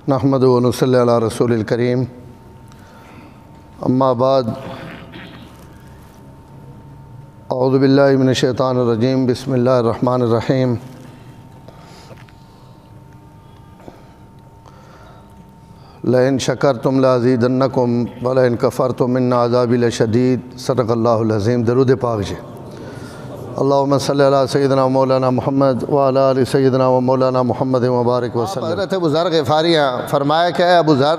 نحمد و نصلی علی رسول الکریم اما بعد اعوذ باللہ من الشیطان الرجیم بسم اللہ الرحمن الرحیم لئن شکرتم لازیدنکم ولئن کفرتم ان عذابی لشدید صدق اللہ العظیم۔ درود پاک جی۔ اللہم صلی علی سیدنا و مولانا محمد وعلی آل سیدنا و مولانا محمد مبارک وسلم۔ حضرت ابو ذر غفاری فرمایا کہ اے ابو ذر،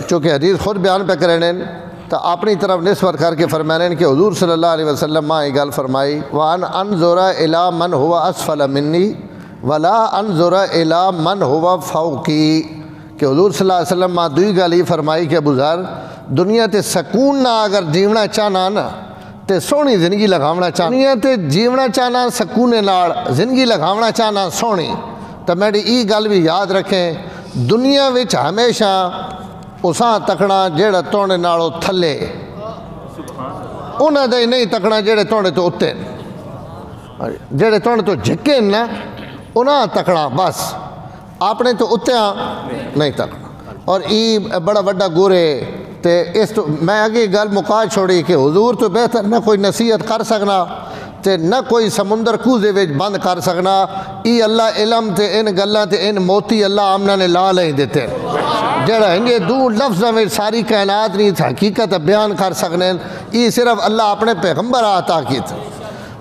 چونکہ حدیث خود بیان پہ کرنے تو اپنی طرف نسبت کر کے فرمانے کہ حضور صلی اللہ علیہ وسلم ماں یہ گل فرمائی وَأَنْ أَنْظُرَ إِلَىٰ مَنْ هُوَ أَسْفَلَ مِنِّي وَلَا أَنْظُرَ إِلَىٰ مَنْ هُوَ فَوْقِي، کہ حضور صلی اللہ علیہ وسلم ماں دوئی گل یہ فرمائی کہ ابو ذر، دنیا تے سکون نہ اگر جیونا چاہنا نا تے سونی زندگی لگاونا چاہنا، دنیا تے جیونا چاہنا سکونے نال زندگی لگاونا چاہنا سونی، تو میری ای گل بھی یاد رکھیں، دنیا وچ ہمیشہ اساں تکنا جیڑا توڑے نالو تھلے، انہاں دے نہیں تکنا جیڑے توڑے تو اتے، جیڑے توڑے تو جھکے نا انہاں تکنا، بس آپ نے تو اتیاں نہیں تکنا۔ اور ای بڑا بڑا گورے تے اس تو میں آگے گل مکا چھوڑی کہ حضور تو بہتر نہ کوئی نصیحت کر سکنا تے نہ کوئی سمندر کوزے وچ بند کر سکنا، ای اللہ علم تے ان گلاں تے ان موتی اللہ آمنہ نے لا لیں دیتے جڑا ہنگے دو لفظوں میں ساری کائنات نہیں حقیقت بیان کر سکنے، ای صرف اللہ اپنے پیغمبر عطا کی تھا۔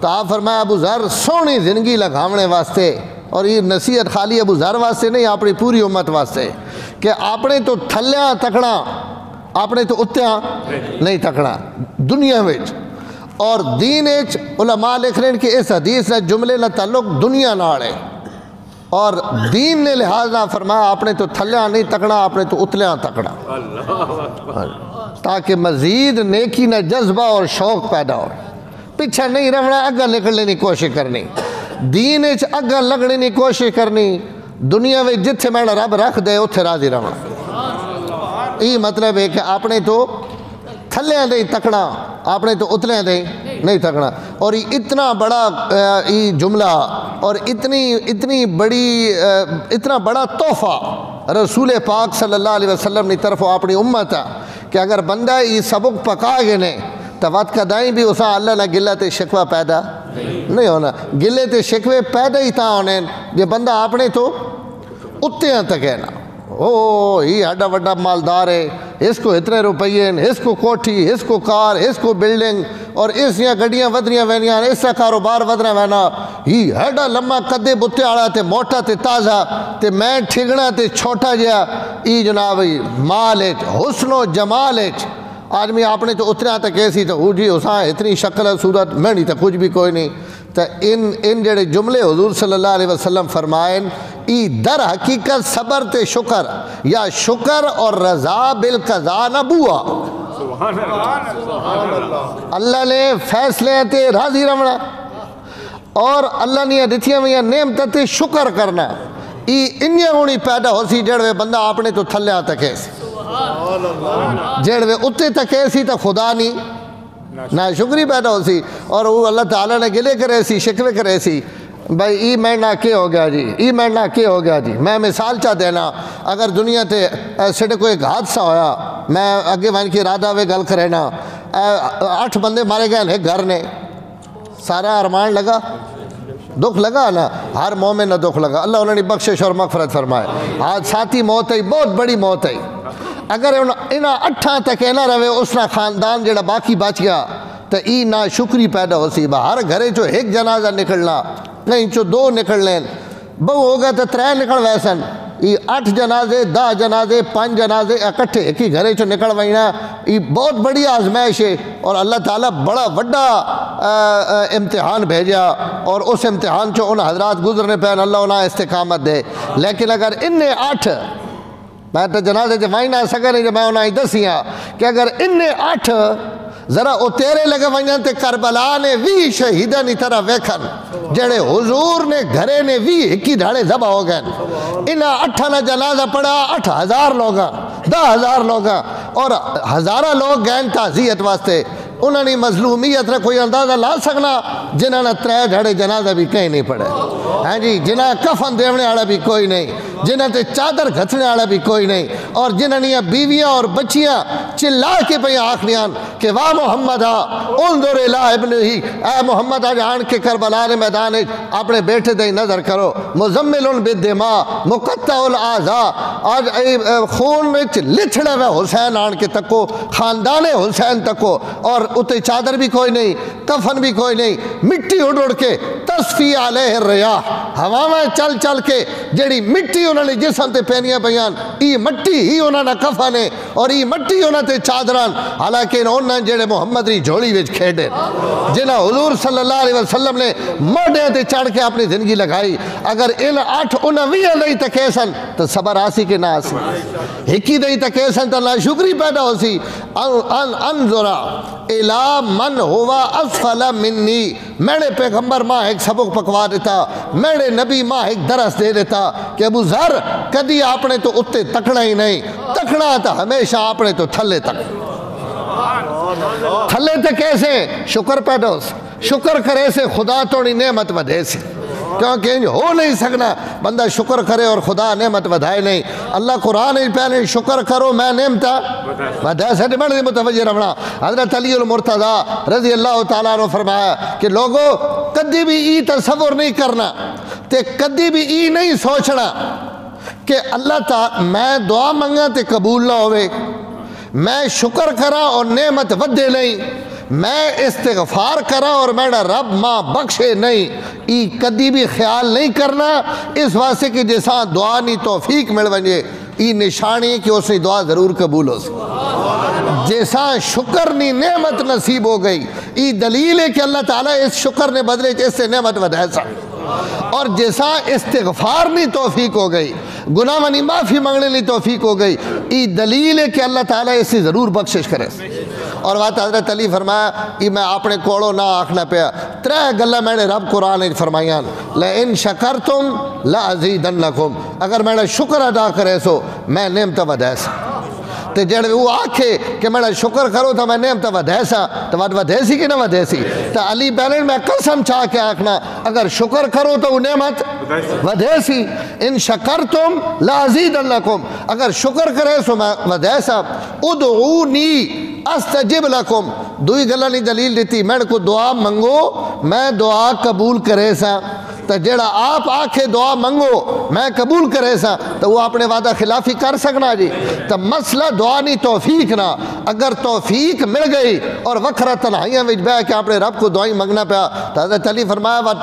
تو آپ فرمایا ابو ذر سونی زندگی لگاونے واسطے، اور یہ نصیحت خالی ابو ذر واسطے نہیں، اپنی پوری امت واسطے، کہ اپنے تو تھلیاں تکنا، اپنے تو اتیاں نہیں تکنا دنیا وچ۔ اور دین وچ علماء لکھ رہے ہیں کہ اس حدیث نے جملے نہ تعلق دنیا نال ہے، اور دین نے لہٰذا فرمایا اپنے تو تھلیاں نہیں تکنا، اپنے تو اتلیاں تکنا، تاکہ مزید نیکی نہ جذبہ اور شوق پیدا ہو۔ پیچھے نہیں رہنا، اگا نکلنے کی کوشش کرنی، دین وچ اگا لگنے کی کوشش کرنی، دنیا وچ جتھے میں رب رکھ دے اتھے راضی رہنا۔ یہ مطلب ہے کہ اپنے تو تھلیاں نہیں تکنا، اپنے تو اتلیاں نہیں تکنا۔ اور یہ اتنا بڑا یہ جملہ اور اتنی بڑی اتنا بڑا تحفہ رسول پاک صلی اللہ علیہ وسلم نے طرف اپنی امت ہے کہ اگر بندہ یہ سبق پکا گئے نے تو وقت کا دائیں بھی اسا اللہ نہ گلہ تے شکوہ پیدا نہیں ہونا، گلے تے شکوے پیدا ہی تھا ہونے جو بندہ اپنے تو اتیاں تک ہے نا، یہ ہڈا وڈا مالدار ہے، اس کو اتنے روپیے، اس کو کوٹھی، اس کو کار، اس کو بلڈنگ، اور اس یا گڑیاں ودریاں وینیاں، اس کا کاروبار ودرا وینا، یہ ہڈا لمحہ قدے بتے آڑا تے موٹا تے تازہ تے میں ٹھگنا تے چھوٹا جیا، یہ جناب مال ہے، حسن و جمال ہے۔ آدمی اپنے تو اتنا تک ایسی تو جی اساں اتنی شکل صورت میں نہیں تو کچھ بھی کوئی نہیں۔ تو ان جڑے جملے حضور صلی اللہ علیہ وسلم فرمائیں، ای در حقیقت صبر تے شکر یا شکر اور رضا بالقضاء نہ بوا، اللہ نے فیصلے تے راضی رہنا اور اللہ نے دتیاں ہوئی نعمت تے شکر کرنا، ای انیا ہونی پیدا ہو سی جڑوے بندہ اپنے تو تھلیا تک ایسی، جڑوے اتے تک ایسی تو خدا نہیں نہ شکری پیدا ہو سی، اور وہ اللہ تعالیٰ نے گلے کرے سی، شکوے کرے سی، بھائی ای میں نہ کیا ہو گیا جی، ای میں نہ کیا ہو گیا جی۔ میں مثال چاہ دینا، اگر دنیا تے سڑے کوئی ایک حادثہ ہویا، میں اگے وہاں کی ارادہ وے گل کرے نا، 8 بندے مارے گئے ہیں گھر نے، سارا ارمان لگا، دکھ لگا نا، ہر مومن نہ دکھ لگا، اللہ انہوں نے بخشش اور مغفرت فرمائے۔ حادثاتی موت ہے، بہت بڑی موت ہے، اگر انہاں 8 تک نہ رہے اس نہ خاندان جڑا باقی بچ گیا تو ای نہ شکری پیدا ہو سی، ہر گھرے چو ایک جنازہ نکلنا، نہیں چو 2 نکل لین، بہو ہو گیا تو 3 نکل ویسن، یہ 8 جنازے 10 جنازے 5 جنازے اکٹھے ایک ہی گھرے چو نکل وینا، یہ بہت بڑی آزمائش ہے، اور اللہ تعالیٰ بڑا وڈا امتحان بھیجا، اور اس امتحان چو ان حضرات گزرنے پہ اللہ انہیں استقامت دے۔ لیکن اگر انہیں 8 میں تو جنازے جمائی نہ سکا نہیں، جو میں انہیں دسیاں کہ اگر انہیں 8 ذرا او تیرے لگے وینا تے کربلا نے 20 شہیدہ نہیں طرح ویکھن، جڑے حضور نے گھرے نے 20 ایکی دھاڑے ذبح ہو گئے، انہاں 8 نہ جنازہ پڑھا 8000 لوگاں 10,000 لوگاں، اور ہزارہ لوگ گئے تعزیت واسطے، انہوں نے مظلومیت کا کوئی اندازہ لا سکنا جنہوں نے 3 دھڑے جنازہ بھی کہیں نہیں پڑے. ہاں جی, جنہاں کفن دیونے والا بھی کوئی نہیں, جنہاں تے چادر گھتنے والا بھی کوئی نہیں, اور جنہاں نے بیویاں اور بچیاں چلا کے پہ آخریاں کہ واہ محمد انظر الہ ابن ہی, اے محمد آج آن کے کربلا نے میدان اپنے بیٹے دے نظر کرو, مزمل بالدماء مقطع الاعضاء, آج خون میں لچھڑے ہوئے حسین آن کے تکو, خاندان حسین تکو, اور اتے چادر بھی کوئی نہیں, کفن بھی کوئی نہیں, مٹی اڑ اڑ کے تصفی علیہ الریاح, ہوا میں چل چل کے جڑی مٹی انہوں نے جسم تے پہنیاں بیان, ای مٹی ہی انہوں نے کفن ہے اور ای مٹی انہوں نے چادران, حالانکہ انہوں نے جڑے محمد ری جھوڑی وچ کھیڑے جنہاں حضور صلی اللہ علیہ وسلم نے موڈے تے چڑھ کے اپنی زندگی لگائی. اگر ان 8-19 نہیں تکیسن تو صبر آسی کے نہ آسی, ہکی نہیں تکیسن تو ناشکری پیدا ہو سی. انظرا الہ من ہوا اسفل منی, میں نے پیغمبر ماں ایک سبق پکوا دیتا, میں نے نبی ماں ایک درس دے دیتا کہ ابو ذر کدی آپ نے تو اتے تکڑا ہی نہیں, تکڑا تھا ہمیشہ آپ نے تو تھلے تک, تھلے تک کیسے شکر پیدا ہو سی, شکر کرے سے خدا توڑی نعمت ودھے سی, کیونکہ انج ہو نہیں سکنا بندہ شکر کرے اور خدا نعمت ودھائے نہیں. اللہ قرآن پہلے شکر کرو میں نعمتہ ودھائے سے بڑے متوجہ رہنا. حضرت علی المرتضیٰ رضی اللہ تعالیٰ عنہ فرمایا کہ لوگوں کدی بھی ای تصور نہیں کرنا تے کدی بھی ای نہیں سوچنا کہ اللہ تعالیٰ میں دعا منگا تے قبول نہ ہوئے, میں شکر کرا اور نعمت ودھے نہیں, میں استغفار کرا اور میرا رب ماں بخشے نہیں, ای کدی بھی خیال نہیں کرنا اس واسطے کہ جیسا دعا نہیں توفیق مل ونجے, ای نشانی کہ اس نے دعا ضرور قبول ہو سکے. جیسا شکر نہیں نعمت نصیب ہو گئی, ای دلیل ہے کہ اللہ تعالیٰ اس شکر نے بدلے اس سے نعمت ودھائے سا, اور جیسا استغفار نہیں توفیق ہو گئی, گناہ منی معافی مانگنے لی توفیق ہو گئی, ای دلیل ہے کہ اللہ تعالیٰ اس سے ضرور بخشش کرے. اور بات حضرت علی فرمایا کہ میں اپنے کوڑوں نہ آکھنا پیا, 3 گلہ میں نے رب قرآن فرمائیاں, لَإِن شَكَرْتُمْ لَأَزِيدَنَّكُمْ, اگر میں نے شکر ادا کرے سو میں نعمت ودھائے سا. تے جڑے وہ آکھے کہ میں شکر کرو تو میں نعمت ودھائے سا, تو ودھے سی کہ نہ ودھے سی. تو علی بہنن میں قسم چاہ کے آکھنا اگر شکر کرو تو وہ نعمت ودھے سی. ان شکرتم لازیدنکم, اگر شکر کرے سو میں ودھے سا. ادعونی استجب لکم, دوئی گلہ نہیں دلیل دیتی, میں کو دعا منگو میں دعا قبول کرے سا. تو جڑا آپ آکھے دعا منگو میں قبول کرے سا تو وہ اپنے وعدہ خلافی کر سکنا جی. تو مسئلہ دعا نہیں توفیق نہ, اگر توفیق مل گئی اور وکھرا تنہائیاں وچ بیٹھ کے اپنے رب کو دعائیں منگنا پیا, تو حضرت علی فرمایا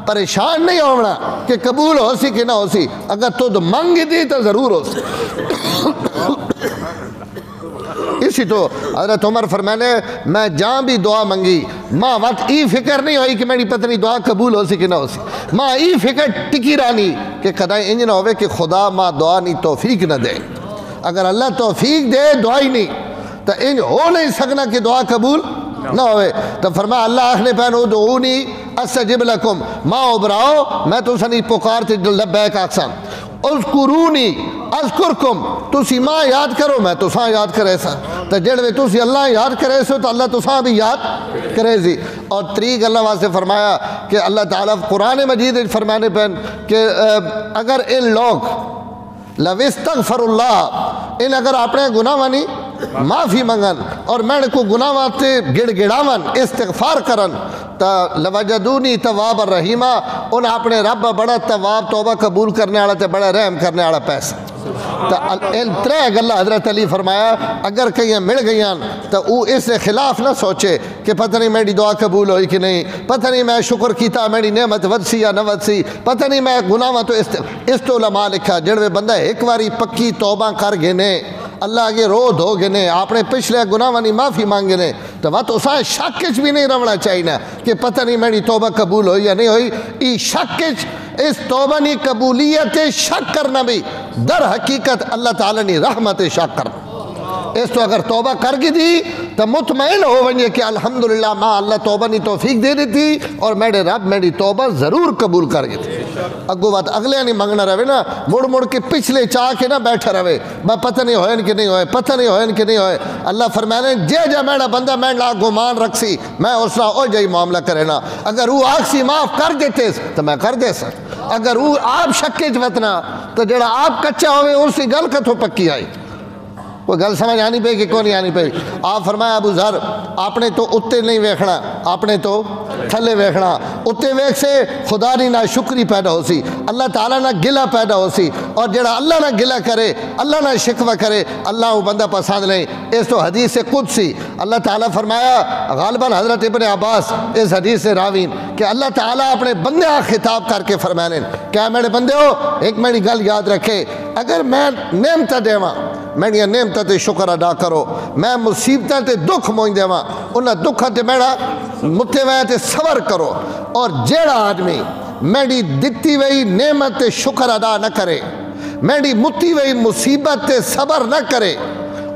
پریشان نہیں ہونا کہ قبول ہو سی کہ نہ ہو سی, اگر تو منگ دی تو ضرور ہو سی. اسی تو حضرت عمر فرمانے میں جہاں بھی دعا منگی ماں وقت ای فکر نہیں ہوئی کہ میری پتنی دعا قبول ہو سی کہ نہ ہو سی, ماں ای فکر ٹکی رانی کہ قدائیں انج نہ ہوئے کہ خدا ماں دعا نہیں توفیق نہ دے. اگر اللہ توفیق دے دعا ہی نہیں تو انج ہو نہیں سکنا کہ دعا قبول نہ ہوئے. تو فرمایا اللہ اخنے پہن ادعونی استجب لکم, ماں ابراؤ میں تو سنی پکار تے لبیک آکسان, اذکرونی اذکرکم, تسی ماں یاد کرو میں تو ساں یاد کرے سا. تو جڑوے تسی اللہ یاد کرے سو تو اللہ تو ساں بھی یاد کرے سی. اور 3 اللہ واسے فرمایا کہ اللہ تعالیٰ قرآن مجید فرمانے پہن کہ اگر ان لوگ لو استغفر اللہ, ان اگر اپنے گناہ وانی معافی منگن اور میں کو گناہ واتے گڑ گڑاون استغفار کرن تا لوجدونی تواب الرحیمہ, ان اپنے رب بڑا تواب توبہ قبول کرنے والا تے بڑا رحم کرنے والا پیسہ. تو ان 3 گلہ حضرت علی فرمایا اگر کہیں مل گئیاں تو وہ اس سے خلاف نہ سوچے کہ پتہ نہیں میری دعا قبول ہوئی کہ نہیں, پتہ نہیں میں شکر کیتا میری نعمت ود سی یا نہ ود سی, پتہ نہیں میں گناہ تو اس تو علماء لکھا جڑوے بندہ ایک واری پکی توبہ کر گنے اللہ آگے رو دھو گنے اپنے پچھلے گناہ وانی معافی مانگنے تو بات اساں شکچ بھی نہیں رونا چاہیے نا کہ پتہ نہیں میری توبہ قبول ہوئی یا نہیں ہوئی. ای شکچ اس توبہ نی قبولیت شک کرنا بھی در حقیقت اللہ تعالیٰ نی رحمت شک کرنا. اس تو اگر توبہ کر گی دی تو مطمئن ہو ونجے کہ الحمدللہ ماں اللہ توبہ نہیں توفیق دے دیتی اور میرے رب میری توبہ ضرور قبول کر گئے تھے. اگو بات اگلے نہیں منگنا رہے نا, مڑ مڑ کے پچھلے چاہ کے نہ بیٹھا رہے میں پتہ نہیں ہوئے کہ نہیں ہوئے, پتہ نہیں ہوئے کہ نہیں ہوئے. اللہ فرمانے جے میرا بندہ میں لا گمان رکھسی میں اس نہ او جائی معاملہ کرے نا. اگر وہ آکسی معاف کر دیتے تو میں کر دے سک. اگر وہ آپ شکے جوتنا تو جڑا آپ کچا ہوئے اسی گل کا تو پکی آئی. کوئی گل سمجھ آنی پہ کہ کون نہیں آنی پہ. آپ فرمایا ابو ذر آپ نے تو اتے نہیں ویکھنا, آپ نے تو تھلے ویکھنا. اتے ویکھ سے خدا نہیں نہ شکری پیدا ہو سی, اللہ تعالیٰ نہ گلہ پیدا ہو سی. اور جڑا اللہ نہ گلہ کرے, اللہ نہ شکوہ کرے, اللہ وہ بندہ پسند نہیں. اس تو حدیث قدسی اللہ تعالیٰ فرمایا غالباً حضرت ابن عباس اس حدیث سے راوین کہ اللہ تعالیٰ اپنے بندے خطاب کر کے فرمانے کیا میرے بندے ہو ایک میری گل یاد رکھے, اگر میں نعمت دیواں میری نعمت تے شکر ادا کرو, میں مصیبتیں تے دکھ موئی دیواں انہاں دکھاں تے میرا متے وے تے صبر کرو. اور جیڑا آدمی میری دتی وئی نعمت تے شکر ادا نہ کرے, میری متی وئی مصیبت تے صبر نہ کرے,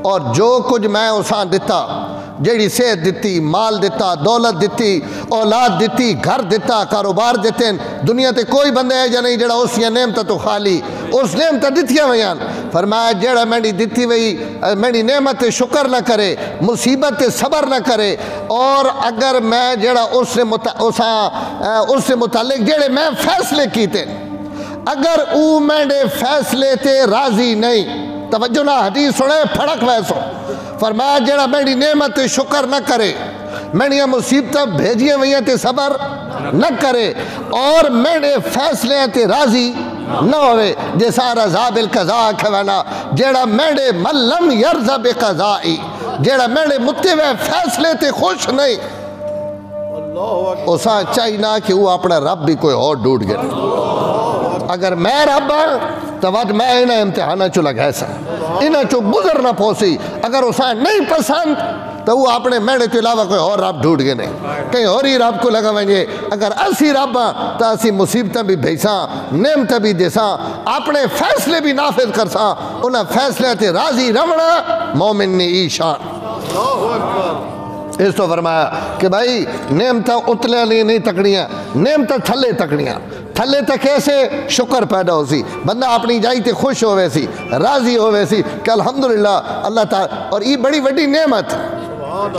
اور جو کچھ میں اساں دتا جیڑی صحت دیتی, مال دیتا, دولت دیتی, اولاد دیتی, گھر دیتا, کاروبار دیتے, دنیا تے کوئی بندہ ہے جا نہیں جڑا اس یا نعمت تو خالی اس نعمت دتیاں ویان. فرمایا جڑا میری دتی وئی میری نعمت شکر نہ کرے, مصیبت صبر نہ کرے, اور اگر میں جڑا اس سے متعلق جڑے میں فیصلے کیتے اگر او میرے فیصلے تے راضی نہیں, توجہ نہ حدیث سنے پھڑک ویسو. فرمایا جڑا میری نعمت شکر نہ کرے, میری مصیبتیں بھیجیاں ویاں تے صبر نہ کرے, اور میرے فیصلے تے راضی نہ ہوئے, جیسا رضا بالقضاء کھوانا جیڑا میرے ملم یرضا بقضائی, جیڑا میرے متوے فیصلے تے خوش نہیں, اسا چاہینا کہ وہ اپنا رب بھی کوئی اور ڈوٹ گئے. اگر میں رب ہاں تو وقت میں انہیں امتحانہ چو لگا سا, انہیں چو گزر نہ پوسی. اگر اسا نہیں پسند تو وہ اپنے میڑے تو علاوہ کوئی اور رب ڈھونڈ گئے نہیں, کہیں اور ہی رب کو لگا وجے. اگر اسی رب ہاں تو اسی مصیبتیں بھی بھیساں, نعمتیں بھی دیساں, اپنے فیصلے بھی نافذ کرساں. انہیں فیصلے تے راضی رمنا مومن نے ای شان. اس تو فرمایا کہ بھائی نعمتیں اتلے نہیں تکڑیاں, نعمتیں تھلے تکڑیاں. تھلے تک کیسے شکر پیدا ہو سی, بندہ اپنی جائی تے خوش ہوئے سی, راضی ہوئے سی کہ الحمدللہ اللہ تعالیٰ. اور یہ بڑی بڑی نعمت,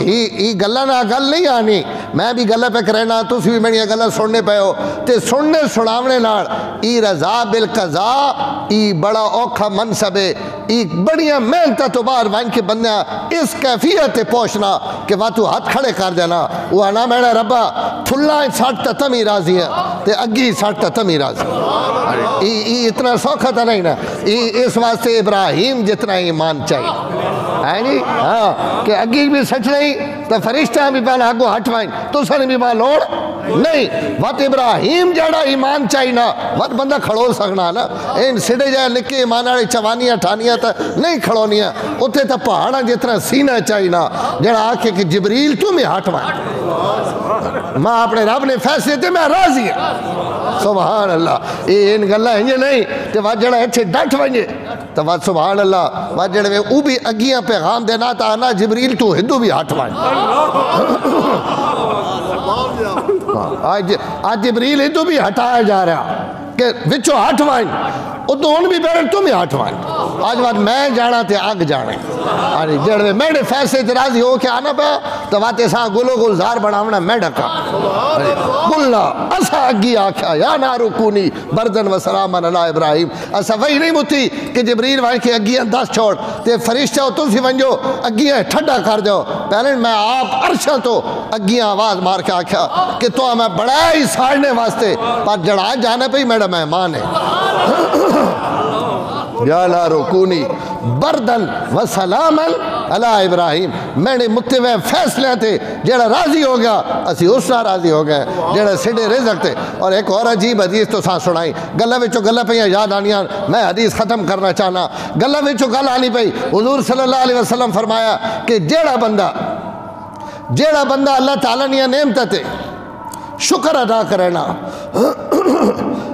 یہ گلہ نہ گل نہیں آنی, میں بھی گلہ پہ کرنا تُسی بھی میری گلہ سننے پہ ہو تے سننے سناونے نار. ای رضا بالقضاء ای بڑا اوکھا منصب ہے, ای بڑیاں محنت تو باہر وائن کے بندہ اس کیفیت پہنچنا کہ وہ تو ہاتھ کھڑے کر دینا. وہ آنا میرا ربا تھلا ساٹھ تا تمی راضی ہے تے اگی ساٹھ تا تمی راضی. ای اتنا سوکھا تا نہیں نا, اس واسطے ابراہیم جتنا ایمان چاہیے جی, ہاں کہ اگی بھی سچ نہیں تو فرشتہ بھی پہلے آگو ہٹوائیں تو سن بھی ماں لوڑ نہیں. وقت ابراہیم جڑا ایمان چاہیے نا وقت بندہ کھڑو سکنا نا, ان سڑے جائے لکھے ایمان آڑے چوانیاں ٹھانیاں تا نہیں کھڑونیاں, اتھے تا پہاڑا جتنا سینہ چاہیے نا جڑا آکے کہ جبریل تو میں ہٹوائیں ماں اپنے رب نے فیصلے تے میں راضی ہے. سبحان اللہ. ان گلہ ہیں نہیں تو وقت جڑا اچھے ڈٹ ونجے تو وقت سبحان اللہ وقت جڑے میں او بھی اگیاں پیغام دینا تا آنا جبریل تو ہندو بھی ہٹوائیں. آج جبریل ہندو بھی ہٹایا جا رہا کہ وچو ہٹوائیں, ادھو ان بھی بیرن تم ہی ہٹوائیں. آج بات میں جانا تے آگ جانے جڑے میں میرے فیصلے تے راضی ہو کے آنا پا تو بات ایسا گلو گلزار بڑھاونا میں ڈکا گلنا اسا اگی آکھا یا نارو کونی بردن و سلامان اللہ ابراہیم. اسا وہی نہیں متی کہ جبریل وہاں کے اگیاں دس چھوڑ تے فرشتہ ہو تم سی ونجو اگیاں ٹھڈا کر جاؤ. پہلے میں آپ عرشہ تو اگیاں آواز مار کے آکھا کہ تو ہمیں بڑائی ساڑھنے واسطے پر جڑا جانے پہ ہی میرا مہمان ہے. یا نارو کونی بردن و سلامان اللہ ابراہیم. میں نے متوے فیصلے تھے جڑا راضی ہو گیا اسی اس سے راضی ہو گئے جڑا سڑے رزق تھے. اور ایک اور عجیب حدیث تو ساتھ سنائی گلہ وچو گلہ پہ یاد آنیاں, میں حدیث ختم کرنا چاہنا. گلہ وچو گل آنی پہ حضور صلی اللہ علیہ وسلم فرمایا کہ جیڑا بندہ اللہ تعالیٰ نے نعمت تے شکر ادا کرنا,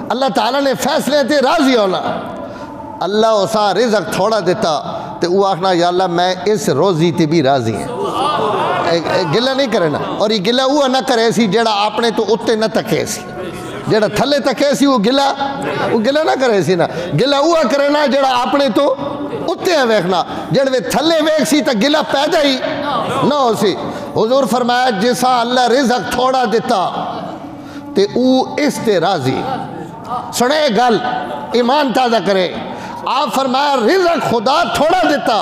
اللہ تعالیٰ نے فیصلے تے راضی ہونا, اللہ اسا رزق تھوڑا دیتا تو وہ آخنا یا اللہ میں اس روزی تے بھی راضی ہیں. گلا نہیں کرنا، اور یہ گلا وہ نہ کرے سی جڑا اپنے تو اتنے نہ تکے سی، جڑا تھلے تکے سی وہ گلا نہ کرے سی نا، گلا وہ کرنا جڑا اپنے تو اتنے ویکھنا، جڑ وہ تھلے ویکھ سی تا گلا پیدا ہی نہ ہو سی۔ حضور فرمایا جیسا اللہ رزق تھوڑا دیتا تے او اس تے راضی، سنے گل ایمان تازہ کرے، آپ فرمایا رزق خدا تھوڑا دیتا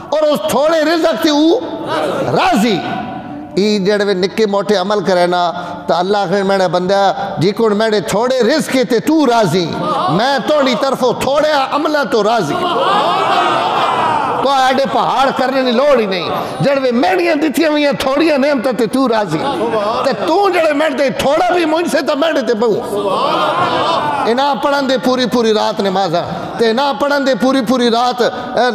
اور اس تھوڑے رزق تے او راضی۔ ای جڑے نکے موٹے عمل کرے نا تو اللہ آخر میں نے بندہ جی کون میں نے تھوڑے رزق تے تو راضی، میں توڑی طرفوں تھوڑے عملہ تو راضی، تو ایڈے پہاڑ کرنے نہیں لوڑ ہی نہیں، جڑے میڑیاں دیتیاں ہوئی ہیں تھوڑیاں نعمتیں تے تو راضی، تے تو جڑے میں دے تھوڑا بھی مجھ سے تو میں تے بہو انہاں پڑھن دے پوری رات نمازاں تے انہاں پڑھن دے پوری رات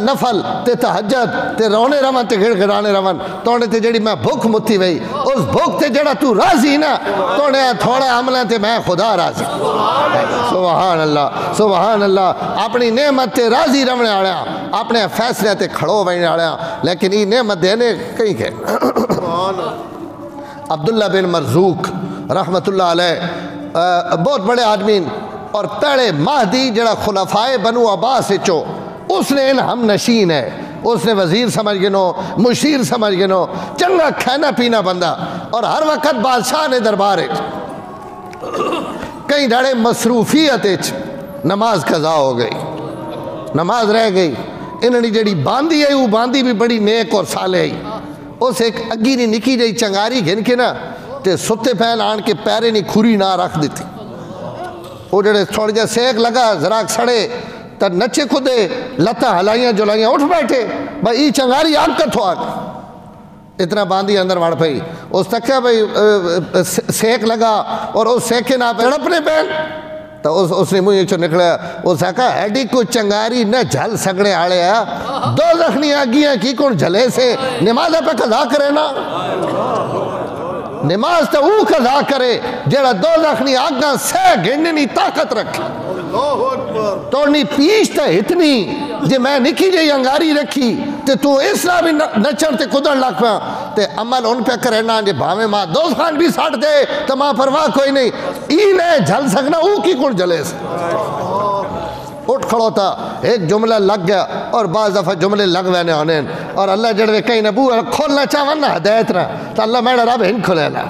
نفل تے تہجد تے رونے رون تے گھڑ گھڑانے رون، توڑے تے جڑی میں بھوک متی وئی اس بھوک تے جڑا تو راضی نا توڑے تھوڑے عملیں تے میں خدا راضی۔ سبحان اللہ سبحان اللہ، اپنی نعمت تے راضی رونے آڑیاں، اپنے فیصلے تے کھڑو وینے آڑیاں، لیکن یہ نعمت دینے کہیں کہ عبداللہ بن مرزوق رحمت اللہ علیہ بہت بڑے آدمین اور پہلے مہدی جڑا خلفائے بنو عباس چو، اس نے ان ہم نشین ہے، اس نے وزیر سمجھ گنو، مشیر سمجھ گنو، چنگا کھانا پینا بندہ، اور ہر وقت بادشاہ نے دربار کہیں ڈھڑے مصروفیت نماز قضا ہو گئی، نماز رہ گئی، انہوں نے جڑی باندھی ہے وہ باندھی بھی بڑی نیک اور صالح ہے، اس ایک اگی نہیں نکی جائی چنگاری گھن کے نا تے ستے پہن آن کے پیرے نہیں کھوری نہ رکھ دیتی، وہ جڑے تھوڑے جا سیک لگا ذراک سڑے تا نچے کھدے لتا ہلائیاں جلائیاں اٹھ بیٹھے بھائی ای چنگاری آگ کا تھو آگ اتنا باندھی اندر وڑ پئی، اس تک کیا بھئی سیک لگا اور اس سیکے نہ پہ اڑپنے پہن تو اس نے مجھے چو نکلیا، اس نے کہا ایڈی کو چنگاری نہ جھل سگڑے آڑے ہیں، دو زخنی آگیاں کی کون جھلے سے نماز پہ قضا کرے نا، نماز تو وہ قضا کرے جڑا دو زخنی آگاں سہ گھننی طاقت رکھے، توڑنی پیش تا اتنی جے میں نکی جے انگاری رکھی تے تو اسلامی نچر تے کدر لگ پہ تے عمل ان پہ کرنا جے بھاویں ماں دوست خان بھی ساٹھ دے تو ماں پرواہ کوئی نہیں، اینے جھل سکنا او کی کون جلے سے اٹھ کھڑو تھا، ایک جملہ لگ گیا اور بعض دفعہ جملے لگ وینے ہونے اور اللہ جڑوے کہیں نہ بوہ کھولنا چاہون نہ ہدایت رہا تو اللہ میرا رب ہن کھلے لا،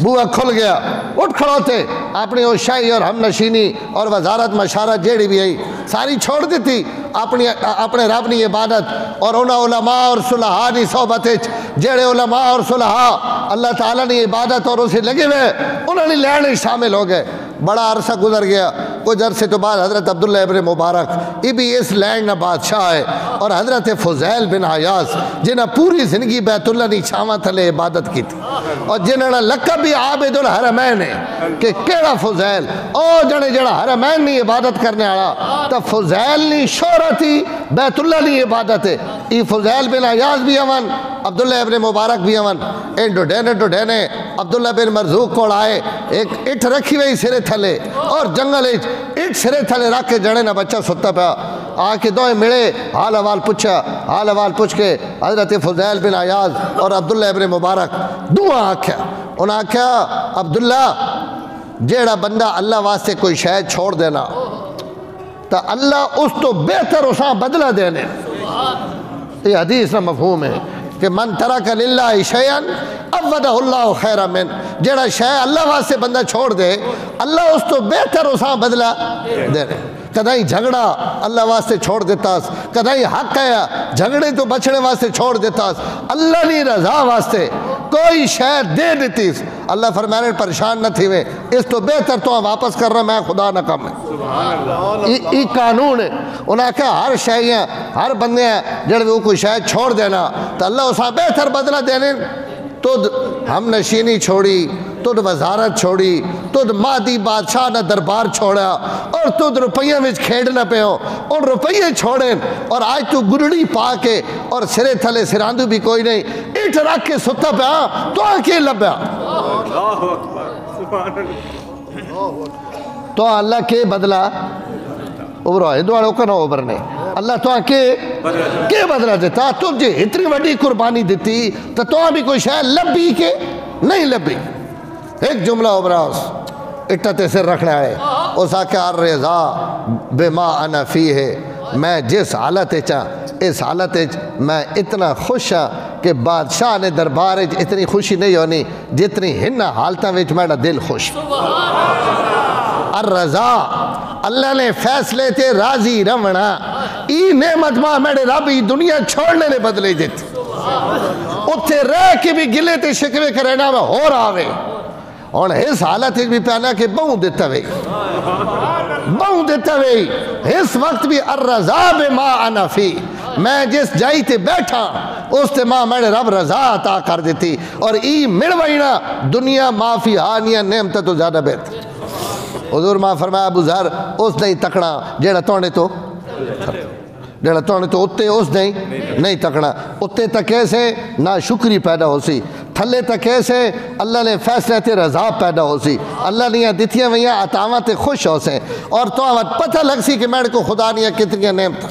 بوہ کھل گیا، اٹھ کھڑو تھے، اپنی اوشائی اور ہم نشینی اور وزارت مشارت جیڑی بھی آئی ساری چھوڑ دیتی، اپنے رب نی عبادت اور انہا علماء اور صلحاء نی صحبت جیڑے علماء اور صلحاء اللہ تعالیٰ نی عبادت اور اسے لگے ہوئے انہوں نے لینے شامل ہو گئے، بڑا عرصہ گزر گیا، کچھ عرصے تو بعد حضرت عبداللہ ابن مبارک یہ بھی اس لینڈ بادشاہ ہے، اور حضرت فضیل بن عیاض جنہاں پوری زندگی بیت اللہ نی چھاواں تھلے عبادت کی تھی اور جنہاں لقب بھی عابد الحرمین ہے کہ کیڑا فضیل او جڑے جڑا حرمین نی عبادت کرنے آڑا تو فضیل نی شہرت ہی بیت اللہ نی عبادت ہے، یہ فضیل بن عیاض بھی امن عبداللہ ابن مبارک بھی امن، این ڈوڈینے عبداللہ بن مرزوق کو آئے ایک اٹھ رکھی ہوئی سرے تھلے اور جنگل اٹھ سرے تھلے رکھ کے جڑے نہ بچہ ستا پیا، آ کے دوئے ملے حال حوال پوچھا، حال حوال پوچھ کے حضرت فضیل بن عیاض اور عبداللہ ابن مبارک دعا آکھیا، انہاں آکھیا عبداللہ جیڑا بندہ اللہ واسطے کوئی شاید چھوڑ دینا تو اللہ اس تو بہتر اساں بدلہ دینے، یہ حدیث نہ مفہوم ہے کہ من ترک للہ شیئن عوضہ اللہ خیر من، جیڑا شے اللہ واسطے بندہ چھوڑ دے اللہ اس تو بہتر اساں بدلہ دینے، کدائیں جھگڑا اللہ واسطے چھوڑ دیتا کدائیں حق ہے جھگڑے تو بچنے واسطے چھوڑ دیتا اللہ نہیں رضا واسطے کوئی شے دے دیتی اللہ فرمانے پریشان نہ تھی میں اس تو بہتر تو واپس کر رہا میں خدا نہ کم ہے، یہ قانون ہے، انہاں کہا ہر شیئیں ہر بندے ہیں جڑے وہ کوئی شے چھوڑ دینا تو اللہ اساں بہتر بدلہ دینے، تُد ہم نشینی چھوڑی، تُد وزارت چھوڑی، تُد مادی بادشاہ نہ دربار چھوڑا اور تُد روپیہ میں کھیڑ نہ پہ ہو اور روپیہ چھوڑیں اور آج تو گرڑی پا کے اور سرے تھلے سراندو بھی کوئی نہیں اٹھ رکھ کے ستا پہ تو آنکھیں لبیا تو اللہ کے بدلہ ابرو ہے دواروں کا نہ ابرنے اللہ تو کے بدلہ دیتا تجھے اتنی بڑی قربانی دیتی تو بھی کوئی شاید لبی کے نہیں لبی. ایک جملہ ابراز اٹھا تے سر رکھنا ہے اس آکے الرضا بما انا فی ہے. میں جس حالت اس حالت میں اتنا خوش ہاں کہ بادشاہ نے دربار اتنی خوشی نہیں ہونی جتنی ہن حالتاں وچ میرا دل خوش. الرضا اللہ نے فیصلے تے راضی رہنا ای نعمت ماں میرے رب ہی دنیا چھوڑنے نے بدلے دیتی. اتھے رہ کے بھی گلے تے شکوے کرنا میں ہو رہا ہوئے اور اس حالت بھی پہنا کہ بہوں دیتا ہوئی اس وقت بھی الرضا بما انا فی. میں جس جائی تے بیٹھا اس تے ماں میرے رب رضا عطا کر دیتی اور ای مڑوائنا دنیا معافی آنیا نعمت تو زیادہ بہتر. حضور ماں فرمایا ابو ذر اس نہیں تکڑا جیڑا تونے تو اتے اس نہیں تکڑا. اتے تک ایسے نہ شکری پیدا ہو سی تھلے تک ایسے اللہ نے فیصلے تے رضا پیدا ہو سی. اللہ نے دتیاں ویاں عطاواں تے خوش ہو سے اور تو پتہ لگ سی کہ میرے کو خدا نے کتنی نعمت.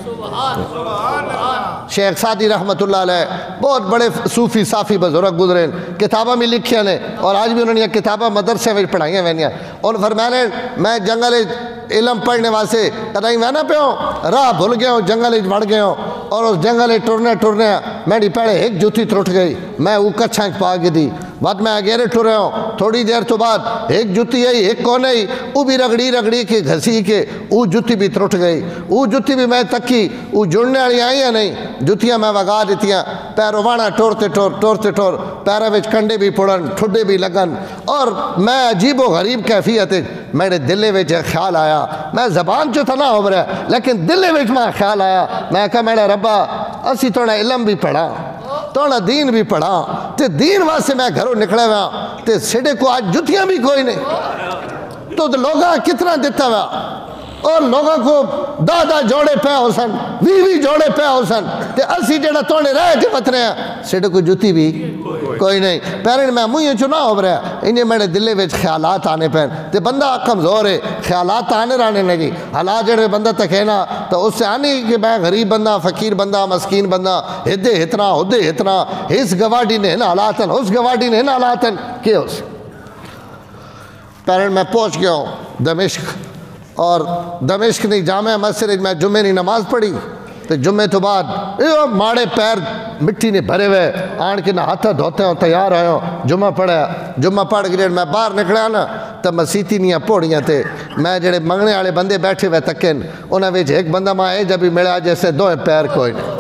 شیخ سعدی رحمت اللہ علیہ بہت بڑے صوفی صافی بزرگ گزرے کتابہ میں لکھیا نے اور آج بھی انہوں نے کتابہ مدرسے میں پڑھائیاں وینیاں. اور فرمانے میں جنگل علم پڑھنے واسے کدائی میں نہ پہ ہوں راہ بھول گیا ہوں جنگل بڑھ گیا ہوں اور اس جنگل ٹرنے میری پہلے ایک جوتی ٹوٹ گئی میں وہ کچھانچ پا گئی دی بعد میں اگیرے ٹرے ہوں تھوڑی دیر تو بعد ایک جوتی آئی ایک کون آئی وہ بھی رگڑی کے گھسی کے وہ جوتی بھی ٹوٹ گئی. وہ جوتی بھی میں تکی وہ جڑنے والی آئی یا نہیں جوتیاں میں وگا دیتیاں پیرو وانا ٹور پیرہ وچ کنڈے بھی پڑن ٹھڈے بھی لگن. اور میں عجیب و غریب کیفیت میرے دلے وچ خیال آیا میں زبان جو تھا نہ ہو رہا لیکن دلے وچ میں خیال آیا میں کہا میرا ربا اسی توڑا علم بھی پڑھا توڑا دین بھی پڑھا تے دین واسے میں گھروں نکڑے ہوا تے سڑے کو آج جتیاں بھی کوئی نہیں تو لوگاں کتنا دیتا ہوا اور لوگوں کو دادا جوڑے پہ ہو سن وی جوڑے پہ ہو سن تے اسی جڑا توڑے رہے کے پترے ہیں سڑے کو جتی بھی کوئی نہیں. پیرن میں مویے چنا ہو رہا انہیں میرے دلے وچ خیالات آنے پہن تے بندہ کمزور ہے خیالات آنے رانے لگی حالات جڑے بندہ تکینا تو اس سے آنی کہ میں غریب بندہ فقیر بندہ مسکین بندہ ہدے ہتنا اس گواڈی نے حالاتن اس گواڈی نے حالاتن کیا اس. پیرن میں پہنچ گیا ہوں دمشق اور دمشق نہیں جامعہ مسجد میں جمعے نہیں نماز پڑھی تو جمعے تو بعد ماڑے پیر مٹی نے بھرے ہوئے آن کے نہ ہاتھ دھوتے ہوں تیار آئے ہوں جمعہ پڑھ گئے میں باہر نکڑا نا تو مسیتی نہیں پوڑیاں تھے میں جڑے منگنے والے بندے بیٹھے ہوئے تکن انہوں نے ایک بندہ ماں ہے جب ہی ملا جیسے دوئے پیر کوئی نہیں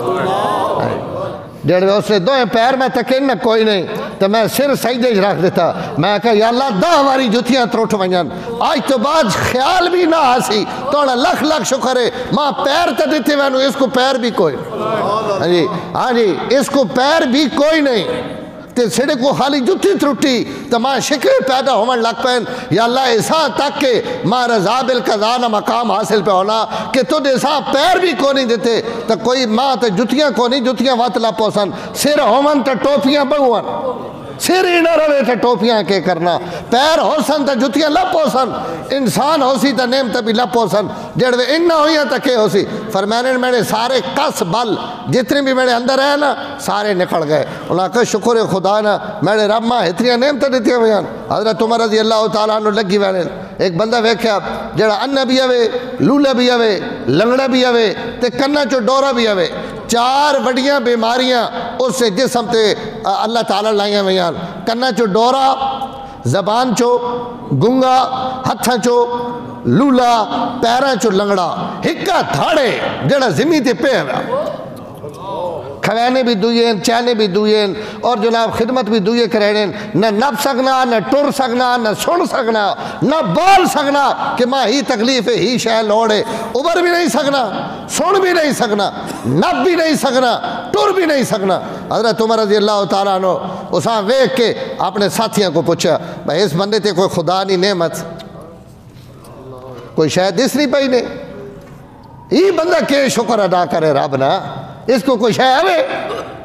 جڑے اس نے دوئے پیر میں تکن میں کوئی نہیں تو میں سر سجدے رکھ دیتا میں کہا یا اللہ 10 ہماری جتیاں تروٹ ونجن آج تو بعد خیال بھی نہ آسی توڑا لکھ شکر ہے ماں پیر تا دیتے وینو اس کو پیر بھی کوئی ہاں جی اس کو پیر بھی کوئی نہیں تے سڑے کو خالی جتی تروٹی تو ماں شکر پیدا ہومن لگ پہن یا اللہ ایسا تک کہ ماں رضا بالقضاء مقام حاصل پہ ہونا کہ تو ایسا پیر بھی کو نہیں دیتے تو کوئی ماں تے جتیاں کو نہیں جتیاں وات لا پوسن سر ہومن تے ٹوپیاں بہوان سر ہی نہ روے تے ٹوپیاں کے کرنا پیر ہو سن تے جتیاں لپ ہو سن انسان ہو سی تے نعمت بھی لپ ہو سن جڑوے انہ ہوئیاں تکے ہو سی فرمانے میرے سارے کس بل جتنے بھی میرے اندر ہے نا سارے نکل گئے انہاں کہ شکر خدا نا میرے رب ماں اتنی نعمت دیتی ہوئیاں. حضرت عمر رضی اللہ تعالیٰ عنہ لگی وینے ایک بندہ ویکھیا جڑا انہ بھی ہوئے لولہ بھی ہوئے لنگڑا بھی ہوئے تے کنہ چو ڈورا بھی ہوئے 4 بڑیاں بیماریاں اس سے جسم تے اللہ تعالیٰ لائیاں ہوئیاں کنہ چو ڈورا زبان چو گنگا ہتھاں چو لولا پیراں چو لنگڑا ہکا دھاڑے جڑا زمین تے پہ ہوا کھوینے بھی دوئیں چینے بھی دوئیں اور جناب خدمت بھی دوئے کریں نہ نب سکنا نہ ٹر سکنا نہ سن سکنا نہ بول سکنا کہ ماں ہی تکلیف ہے ہی شہ لوڑے ابھر بھی نہیں سکنا سن بھی نہیں سکنا نب بھی نہیں سکنا ٹر بھی نہیں سکنا. حضرت عمر رضی اللہ تعالیٰ عنہ اساں ویکھ کے اپنے ساتھیاں کو پوچھا بھائی اس بندے تے کوئی خدا نہیں نعمت کوئی شاید اس نہیں پہی نے یہ بندہ کہ شکر ادا کرے رب نا اس کو کوئی شے ہے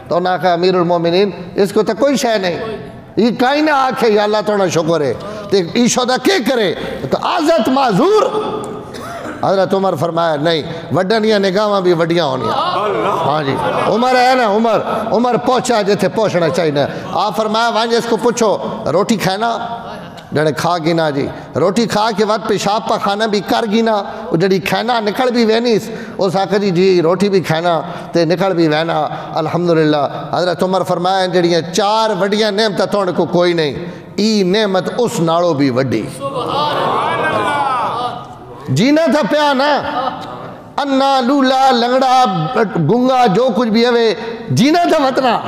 تو نہ کہا امیر المومنین اس کو تو کوئی شے نہیں یہ کہیں نہ آکھے یا اللہ توڑا شکر ہے تو ایشودہ کیا کرے تو آزت معذور حضرت عمر فرمایا نہیں وڈنیاں نگاہاں بھی وڈیاں ہونیاں. ہاں جی عمر ہے نا عمر پہنچا جیتھے پہنچنا چاہیے. آپ فرمایا وانج اس کو پوچھو روٹی کھانا جڑے کھا گینا جی روٹی کھا کے وقت پیشاب پا کھانا بھی کر گینا وہ جڑی کھانا نکل بھی وینیس اس آکھا جی روٹی بھی کھانا تے نکل بھی وینا الحمدللہ. حضرت عمر فرمایا جڑیاں 4 وڈیاں نعمتاں توڑ کو کوئی نہیں ای نعمت اس نالوں بھی وڈی. جینا تھا پیا نا انا لولا لنگڑا گنگا جو کچھ بھی ہے جینا تھا وطنا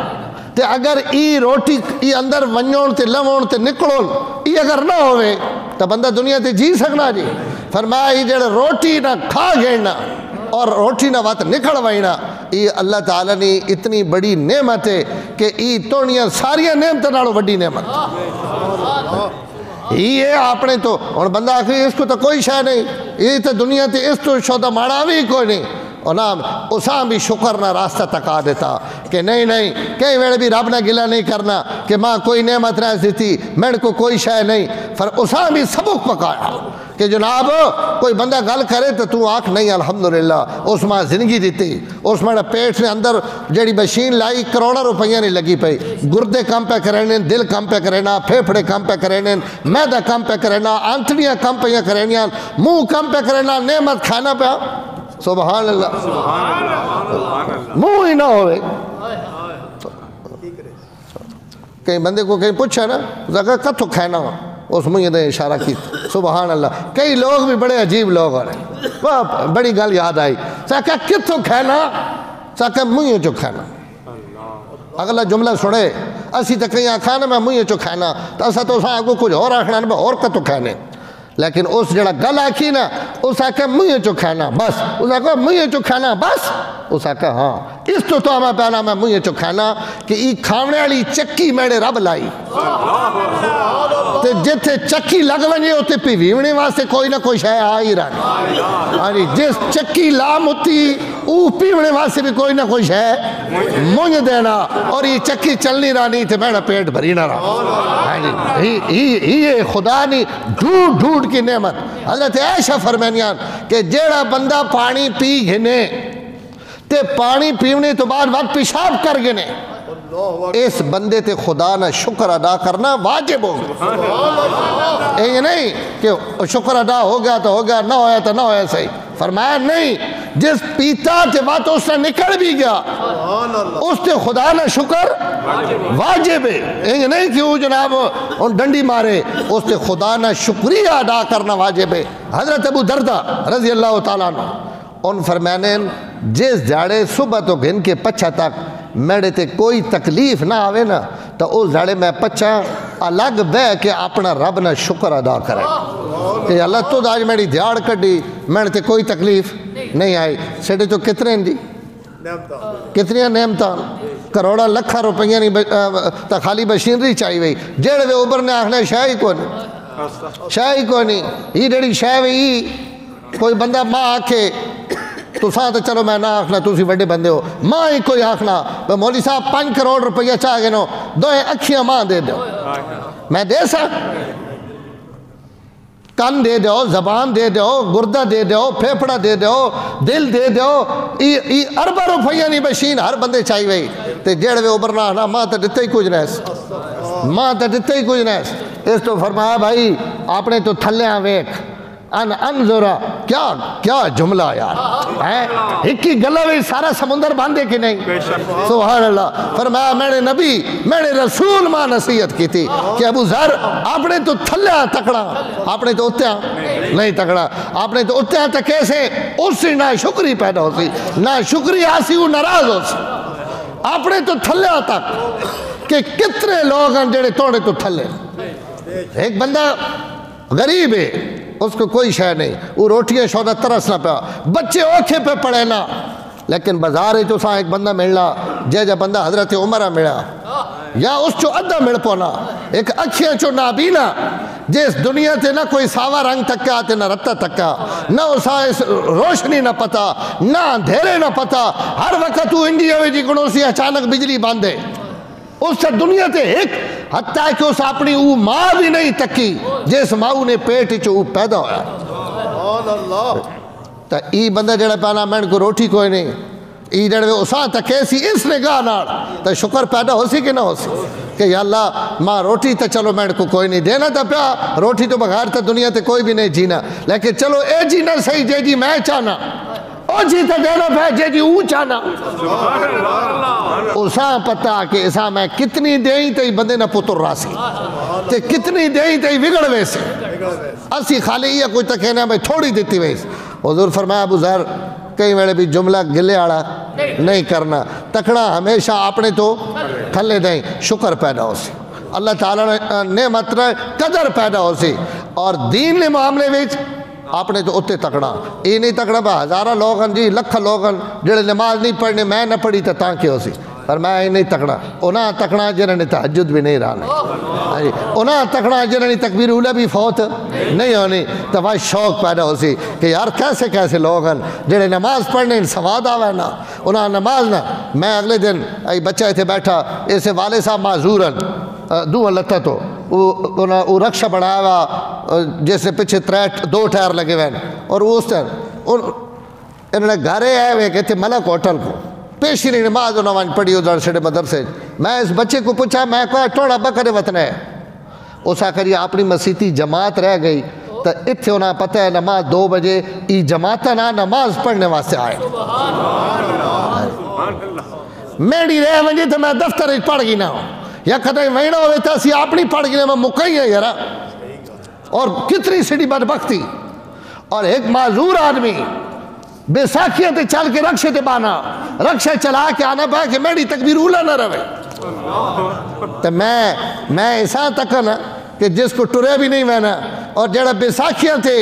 تے اگر ای روٹی ای اندر ونجون تے لون تے نکلون ای اگر نہ ہوئے تو بندہ دنیا تے جی سکنا جی. فرمایا ای جڑے روٹی نہ کھا گئنا اور روٹی نہ وقت نکل وائنا ای اللہ تعالیٰ نے اتنی بڑی نعمت ہے کہ ای توڑیاں ساریاں نعمت نالوں بڑی نعمت. یہ اپنے تو اور بندہ آخری اس کو تو کوئی شے نہیں یہ تو دنیا تے اس تو شودہ ماڑا بھی کوئی نہیں. اور نام اساں بھی شکر نہ راستہ تکا دیتا کہ نہیں کئی ویڑے بھی رب نہ گلہ نہیں کرنا کہ ماں کوئی نعمت نہ دیتی میرے کو کوئی شے نہیں. پھر اساں بھی سبق پکایا کہ جناب کوئی بندہ گل کرے تو آنکھ نہیں الحمدللہ اس ماں زندگی دیتی اس میں پیٹ نے اندر جڑی مشین لائی کروڑا روپیہ نہیں لگی پئی گردے کم پہ کرینے دل کم پہ کرینا پھیپھڑے کم پہ کرینے میدہ کم پہ کرینا آنتڑیاں کم پہ کرینیاں منہ کم پہ کرینا نعمت کھانا پہ سبحان اللہ منہ ہی نہ ہوئے. کہیں بندے کو کہیں پوچھا نا زکا کتھو کھانا ہوا اس مجھے دے اشارہ کی سبحان اللہ. کئی لوگ بھی بڑے عجیب لوگ آ رہے بڑی گل یاد آئی ساکہ کتھو کھانا ساکہ مجھے جو کھانا اگلا جملہ سنے اسی تک کہیں کھانا میں مجھے جو کھانا تو اسا تو اسا آگو کچھ اور آکھنا میں اور کتھو کھانے لیکن اس جڑا گل آکھی نا اس آکھا مجھے جو کھانا بس اس آکھا مجھے جو کھانا بس اس آکھا ہاں اس تو ہمیں پہنا میں مجھے جو کھانا کہ ای کھاونے والی چکی میرے رب لائی تے جتھے چکی لگ ونجے ہوتے پی ویونے واسطے کوئی نہ کوئی شے آ ہی رہا جس چکی لام ہوتی او پیونے واسطے بھی کوئی نہ کوئی شے مجھے دینا اور یہ چکی چلنی رہا تے میرا پیٹ بھری نہ رہا. یہ خدا نے ڈھونڈ کی نعمت. حضرت عائشہ فرمانیاں کہ جیڑا بندہ پانی پی گھنے تے پانی پیونے تو بعد وقت پیشاب کر گنے اس بندے تے خدا نہ شکر ادا کرنا واجب ہو. یہ نہیں کہ شکر ادا ہو گیا تو ہو گیا نہ ہویا تو نہ ہویا صحیح. فرمایا نہیں جس پیتا تے بات اس نے نکل بھی گیا اس تے خدا نہ شکر واجب ہے. یہ نہیں کہ وہ جناب ان ڈنڈی مارے اس تے خدا نہ شکریہ ادا کرنا واجب ہے. حضرت ابو دردہ رضی اللہ تعالیٰ عنہ ان فرمانے جس جاڑے صبح تو گھن کے پچھا تک میرے تے کوئی تکلیف نہ آوے نا تو اس جاڑے میں پچھا الگ بے کہ اپنا رب نہ شکر ادا کرے کہ اللہ تو آج میری دیاڑ کڈی میرے تے کوئی تکلیف نہیں آئی. سیڑے تو کتنے ہیں جی کتنی نعمتاں کروڑا لکھا روپیہ نہیں تا خالی مشینری چاہیے وئی جیڑے وے اوبر نے آخنا شاہی کو نہیں یہ جڑی شاہ وئی کوئی بندہ ماں آکھے تو ساتھ چلو میں نہ آکھنا تُسی بڑے بندے ہو ماں ہی کوئی آکھنا مولوی صاحب 5 کروڑ روپیہ چاہ گئے نو 2 اکھیاں ماں دے دو میں دے سا کن دے دو زبان دے دو گردہ دے دو پھیپڑا دے دو دل دے دو اربہ روپیہ نہیں مشین ہر بندے چاہیے وئی تے جیڑ وے اوبر نہ آنا ماں تا دتے ہی کچھ نیس ماں تا دتے ہی کچھ نیس. اس تو فرمایا بھائی آپ نے تو تھلیاں ویک انظرہ کیا جملہ یار ایک ہی گلہ میں سارا سمندر باندھے کی نہیں سبحان اللہ. فرمایا میرے نبی میرے رسول ماں نصیحت کی تھی کہ ابو ذر آپ نے تو تھلیا تکڑا آپ نے تو اتیاں نہیں تکڑا آپ نے تو اتیاں تک کیسے اس سے نہ شکری پیدا ہو سی نہ شکری آسی وہ ناراض ہو سی آپ نے تو تھلیا تک کہ کتنے لوگ ہیں جڑے توڑے تو تھلے. ایک بندہ غریب ہے اس کو کوئی شے نہیں وہ روٹیاں شودہ ترس نہ پیا بچے اوکھے پہ پڑے نا لیکن بازار ہے تو ساں ایک بندہ ملنا جا بندہ حضرت عمرہ ملا یا اس چو ادھا مل پونا ایک اکھیاں چو نابینا جس دنیا تے نہ کوئی ساوا رنگ تکا آتے نہ رتا تکا نہ اسا روشنی نہ پتا نہ اندھیرے نہ پتا ہر وقت وہ انڈیا میں جی کنو سی اچانک بجلی باندھے اس سے دنیا تے ایک حتیٰ کہ اس اپنی وہ ماں بھی نہیں تکی جس ماں نے پیٹ چو پیدا ہویا. تو ای بندہ جڑا پانا میں کو روٹی کوئی نہیں ای جڑے اساں تک کیسی اس نگاہ نال تو شکر پیدا ہو سی کہ نہ ہو سی کہ یا اللہ ماں روٹی تو چلو میں کو کوئی نہیں دینا تو پیا روٹی تو بغیر تو دنیا تے کوئی بھی نہیں جینا لیکن چلو اے جینا صحیح جے جی میں چاہنا او جی تو دینا پیا جے جی او چاہنا اساں پتہ کہ اساں میں کتنی دیں تے بندے نہ پتر راسی تے کتنی دیں تے بگڑ ویسے اسی خالی یہ کوئی تکینا میں تھوڑی دیتی ویسے حضور فرمایا ابو ذر کئی میرے بھی جملہ گلے آڑا نہیں کرنا تکڑا ہمیشہ اپنے تو تھلے دیں شکر پیدا ہو سی اللہ تعالیٰ نے نعمت قدر پیدا ہو سی اور دین نے معاملے میں اپنے تو اتے تکڑا یہ نہیں تکڑا با ہزارہ لوگن جی لکھ لوگن جڑے نماز نہیں پڑھنے میں نہ پڑھی تو تاں کی ہو سی پر میں نہیں تکڑا انہاں تکڑا جنہوں نے تہجد بھی نہیں رہنا انہاں تکڑا جنہوں نے تکبیر اولا بھی فوت نہیں ہونی تو وہ شوق پیدا ہو سی کہ یار کیسے کیسے لوگ ہیں جڑے نماز پڑھنے سواد آوے نا انہاں نماز نہ میں اگلے دن بچہ ایتھے بیٹھا اسے والد صاحب معذور ہیں دو لتا تو وہ رکشہ بڑھایا ہوا جیسے پیچھے 2 ٹائر لگے ہوئے اور اس ٹائر انہوں نے گھرے آئے ہوئے کہتے ملک ہوٹل کو پیشی نماز انہوں نے پڑھی ادھر سے مدرسے میں اس بچے کو پوچھا میں کہا ٹوڑا بکرے وطن ہے اس آخر یہ اپنی مسیتی جماعت رہ گئی تو اتھے انہاں پتہ ہے نماز 2 بجے ای جماعتہ نہ نماز پڑھنے واسطے آئے میری رہ ونجے تو میں دفتر پڑھ گی نہ ہوں یا کدھے ویڑا ہوئے تھا اسی اپنی پڑھ گی میں مکئی ہے یارا اور کتنی سڑی بدبختی اور ایک معذور آدمی بے ساکھیاں تے چل کے رکشے تے بانا رکشے چلا کے آنا پایا کہ میری تکبیر اولا نہ رہے تو میں ایسا تکنا کہ جس کو ٹرے بھی نہیں وینا اور جڑا بے ساکھیاں تھے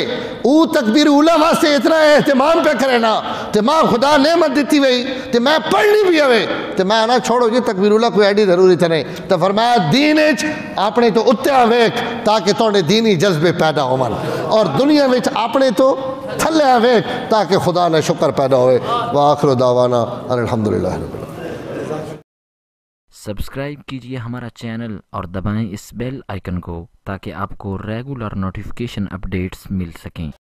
او تکبیر اولا واسطے اتنا اہتمام پہ کرنا تو ماں خدا نعمت دیتی ہوئی تو میں پڑھنی بھی ہوئے تو میں نہ چھوڑو جی تکبیر اولا کوئی ایڈی ضروری تھا نہیں تو فرمایا دین اچ اپنے تو اتیا ویک تاکہ توڑے دینی جذبے پیدا ہو من اور دنیا وچ اپنے تو تھلے ویک تاکہ خدا نے شکر پیدا ہوئے وآخر دعوانا الحمدللہ رب العالمین۔ سبسکرائب کیجئے ہمارا چینل اور دبائیں اس بیل آئیکن کو تاکہ آپ کو ریگولر نوٹیفیکیشن اپڈیٹس مل سکیں۔